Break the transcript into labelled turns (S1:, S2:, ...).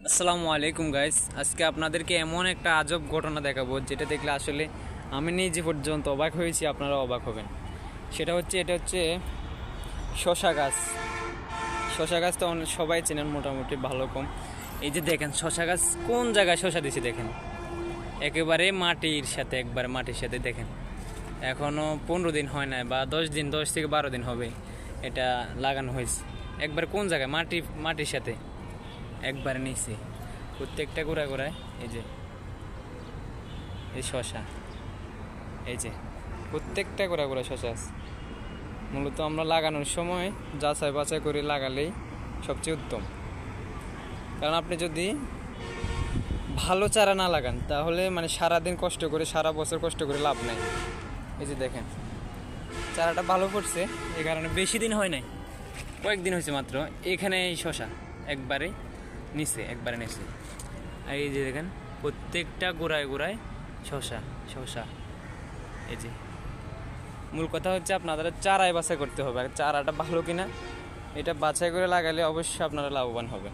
S1: আসসালামু আলাইকুম গাইস, আজকে আপনাদেরকে এমন একটা আজব ঘটনা দেখাবো যেটা দেখলে আসলে আমি নিজে পর্যন্ত অবাক হয়েছি, আপনারা অবাক হবেন। এটা হচ্ছে শশা গাছ। শশা গাছ তো সবাই চেনেন মোটামুটি ভালো কম। এই যে দেখেন শশা গাছ কোন জায়গায় শশা দিছি দেখেন, একেবারে মাটির সাথে দেখেন। এখনও 15 দিন হয় না বা 10 দিন, 10 থেকে 12 দিন হবে এটা লাগানো হয়েছে। একবার কোন জায়গায় মাটির সাথে একবারে নিচে প্রত্যেকটা গোড়ায় এই যে এই শশা, এই যে প্রত্যেকটা গোড়ায় শশা আছে। মূলত আমরা লাগানোর সময় যাচাই বাছাই করে লাগালেই সবচেয়ে উত্তম, কারণ আপনি যদি ভালো চারা না লাগান তাহলে সারাদিন কষ্ট করে, সারা বছর কষ্ট করে লাভ নাই। এই যে দেখেন চারাটা ভালো করছে, এই কারণে বেশি দিন হয় নাই, কয়েকদিন হয়েছে মাত্র। এখানে এই শশা একবারে নিচে আর এই যে দেখেন প্রত্যেকটা গোড়ায় শশা শশা। এই যে মূল কথা হচ্ছে আপনাদের চারাই বাছাই করতে হবে, চারাটা ভালো কিনা এটা বাছাই করে লাগালে অবশ্যই আপনারা লাভবান হবে।